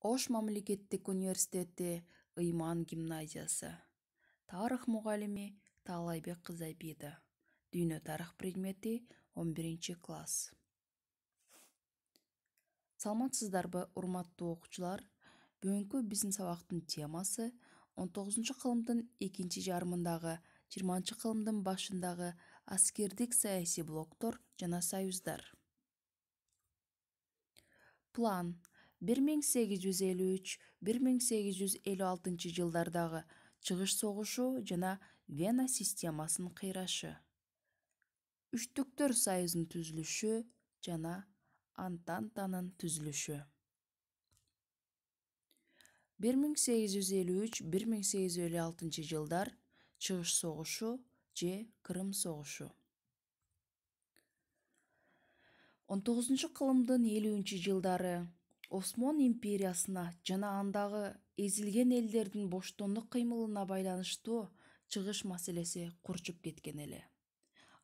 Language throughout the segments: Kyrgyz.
Ош мамлекеттик университети Ыйман гимназиясы. Тарых мугалими Таалайбек Кызайбида. Дүйнө тарых предмети 11-класс. Саламатсыздарбы, урматтуу окуучулар? Бүгүнкү биздин сабактын темасы 19-кылымдын экинчи жарымындагы, 20-кылымдын башындагы аскердик саясий блоктор жана союздар. План 1853-1856 жылдардагы Чыгыш согушу жана Вена системасынын кыйрашы. Үчтүктөр союзунун түзүлүшү жана Антантанын түзүлүшү. 1853-1856 жылдар Чыгыш согушу же Кырым согушу. 19-кылымдын 50-жылдары Осмон империясына жана андагы эзилген элдердин боштондук кыймылына байланыштуу чыгыш маселеси курчуп кеткен эле.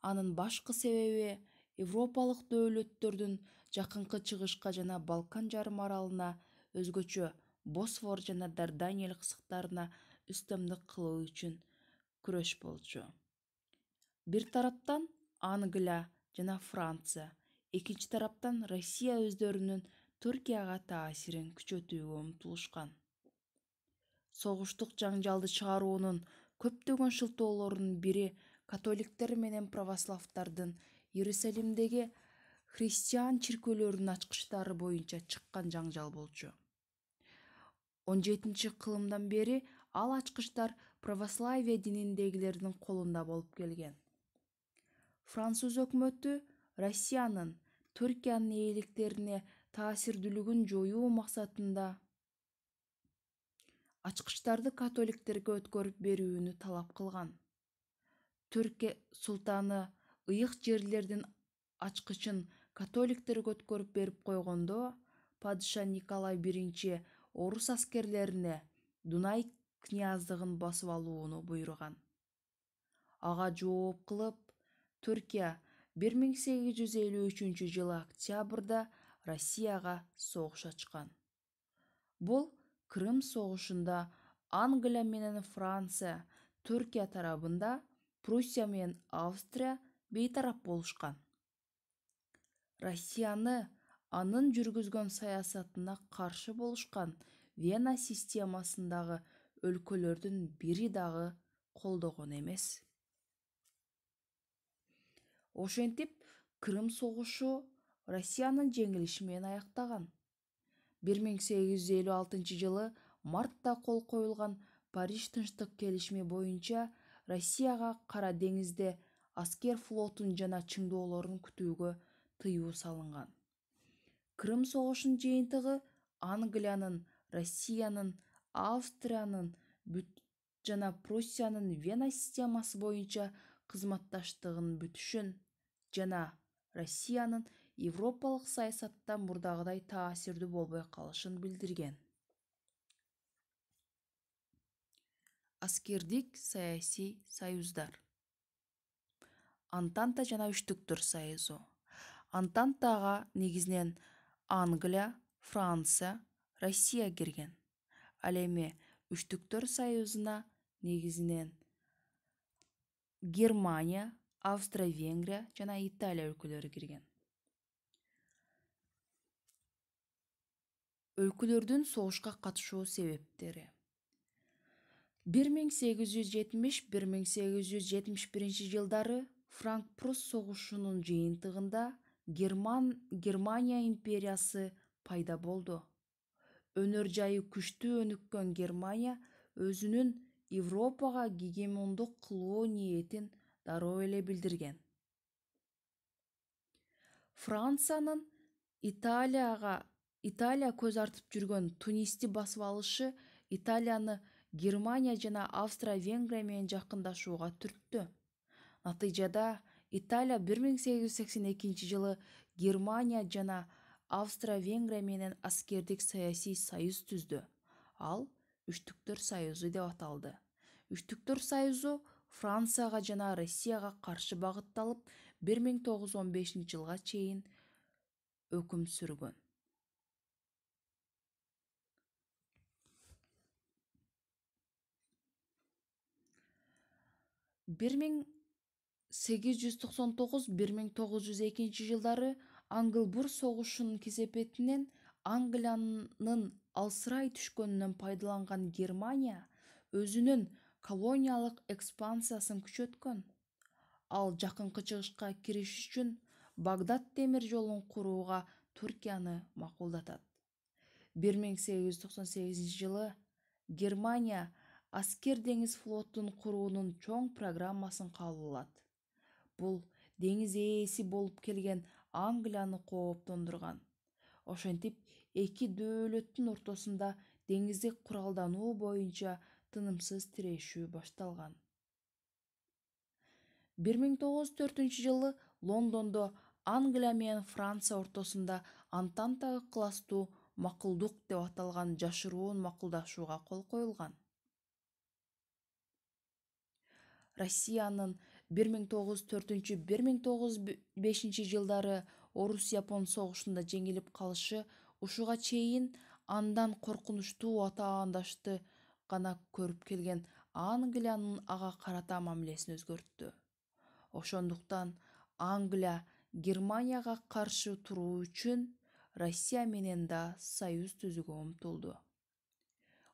Анын башкы себеби Европалык дөөлөттөрдүн жакынкы чыгышка жана Балкан жарым аралына, өзгөчө Босфор жана Дарданель кысыктарына үстөмдүк кылуу үчүн күрөш болчу. Бир тараптан Англия жана Франция, экинчи тараптан Россия өздөрүнүн Түркияга таасирин күчөтүүгө умтулушкан. Согуштук жаңжалды чыгаруунун көптөгөн шылтоолорунун бири католиктер менен православдардын Иерусалимдеги христиан чиркөөлөрүнүн ачкычтары боюнча чыккан жаңжал болчу. 17-кылымдан бери ал ачкычтар православие дининдегилердин колунда болуп келген. Француз өкмөтү Россиянын Түркиянын ээликтерине таасирдүүлүгүн жоюу максатында ачкычтарды католиктерге өткөрүп берүүнү талап кылган. Түркия султаны ыйык жерлердин ачкычын католиктерге өткөрүп берип койгондо, падыша Николай I орус аскерлерине Дунай князьдыгын басып алууну буйруган. Ага жооп кылып, Түркия 1853 жылы октябрда Россияга согуш ачкан. Бул Кырым согушунда Англия менен Франция, Түркия тарабында Пруссия менен Австрия бейтарап болушкан. Россияны анын жүргүзгөн саясатына каршы болушкан Вена системасындагы өлкөлөрдүн бири дагы колдогон эмес. Ошентип, Кырым согушу Россиянын жеңилиши менен аяктаган. 1856 жылы мартта кол коюлган Париж тынчтык келишими боюнча Россияга Кара деңизде аскер флотун жана чыңдоолорун күтүүгө тыюу салынган. Кырым согушунун жыйынтыгы Англиянын, Россиянын, Австриянын жана Пруссиянын Вена системасы боюнча кызматташтыгынын бүтүшүн жана Россиянын Европалык саясаттан мурдагыдай таасирдүү болбой калышын билдирген. Аскердик саясий союздар. Антанта жана Үчтүктөр союзу. Антантага негизинен Англия, Франция, Россия кирген. Ал эми Үчтүктөр союзуна негизинен Германия, Австро-Венгрия жана Италия өлкөлөрү кирген. Өлкөлөрдүн согушка катышуу себептери. 1870-1871 жылдары Франк-Прус согушунун жыйынтыгында Германия империясы пайда болду. Өнөр жайы күчтүү өнүккөн Германия өзүнүн Европага гегемондук кылуу ниетин дароо эле билдирген. Франциянын Италия көз артып жүргөн Тунисти басып алышы Италияны Германия жана Австро-Венгрия менен жакындашууга түрттү. Натыйжада Италия 1882 жылы Германия жана Австро-Венгрия менен аскердик саясий союз түздү. Ал Үчтүктөр союзу деп аталды. Үчтүктөр союзу Францияга жана Россияга каршы багытталып 1915 жылга чейин өкүм сүргөн. 1899-1902 Аңгыл-Бур согушунун кесепетинен Англиянын алсырай түшкөнүнөн пайдаланган Германия өзүнүн колониялык экспансиясын күчөткөн. Ал жакынкы чыгышка кириш үчүн Багдад темир жолун курууга Түркияны макулдатат. 1898-жылы Германия аскер-деңиз флотун куруунун чоң программасын кабыл алат. Бул деңиз ээси болуп келген Англияны кооптондурган. Ошентип, эки дөөлөттүн ортосунда деңиздик куралдануу боюнча тынымсыз тирешүү башталган. 1904-жылы Лондондо Англия менен Франция ортосунда Антанта ыктыластуу макулдук деп аталган жашыруун макулдашууга кол коюлган. Россиянын 1904-1905 жылдары Орус-Япон согушунда жеңилип калышы ушуга чейин андан коркунучтуу атаандашты гана көрүп келген Англиянын ага карата мамилесин өзгөрттү. Ошондуктан Англия Германияга каршы туруу үчүн Россия менен да союз түзүүгө умтулду.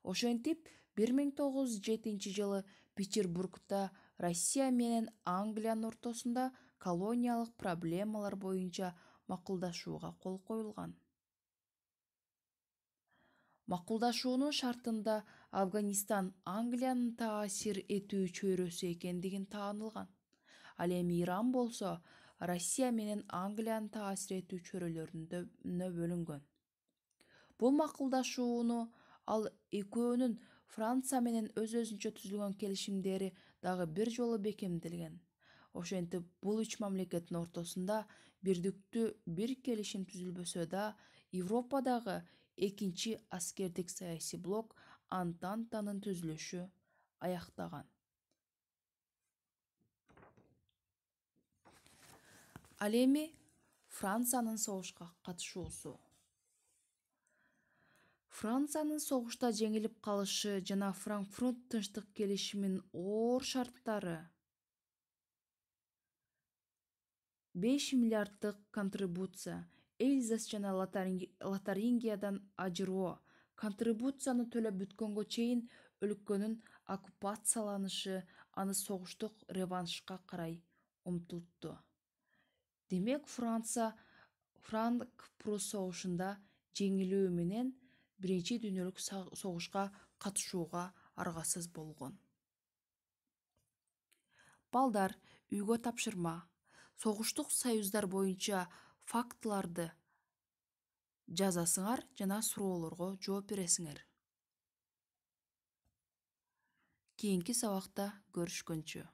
Ошентип, 1907-жылы Петербургда Россия менен Англиянын ортосунда колониялык проблемалар боюнча макулдашууга кол коюлган. Макулдашуунун шартында Афганистан Англиянын таасир этүү чөйрөсү экендигин таанылган. Ал эми Иран болсо Россия менен Англиянын таасир этүү чөйрөлөрүнө бөлүнгөн. Бул макулдашууну ал экөөнүн Франция менен өз-өзүнчө түзүлгөн келишимдери дагы бир жолу бекемделген. Ошентип, бул үч мамлекеттин ортосунда бирдиктүү бир келишим түзүлбөсө да, Европадагы экинчи аскердик саясий блок Антантанын түзүлүшү аяктаган. Ал эми Франциянын согушка катышуусу. Франциянын согушта жеңилип калышы жана Франкфурт тынчтык келишиминин оор шарттары 5 миллиарддык контрибуция, Эльзас жана Лотарингиядан ажыроо, контрибуцияны төлөп бүткөнгө чейин өлкөнүн оккупацияланышы аны согуштук реваншка карай умтултту. Демек, Франция Франк-Прусс согушунда жеңилүү менен Биринчи дүйнөлүк согушка катышууга аргасыз болгон. Балдар, үйгө тапшырма. Согуштук союздар боюнча фактыларды жазасыңар жана суроолорго жооп бересиңер. Кийинки сабакта көрүшкөнчө.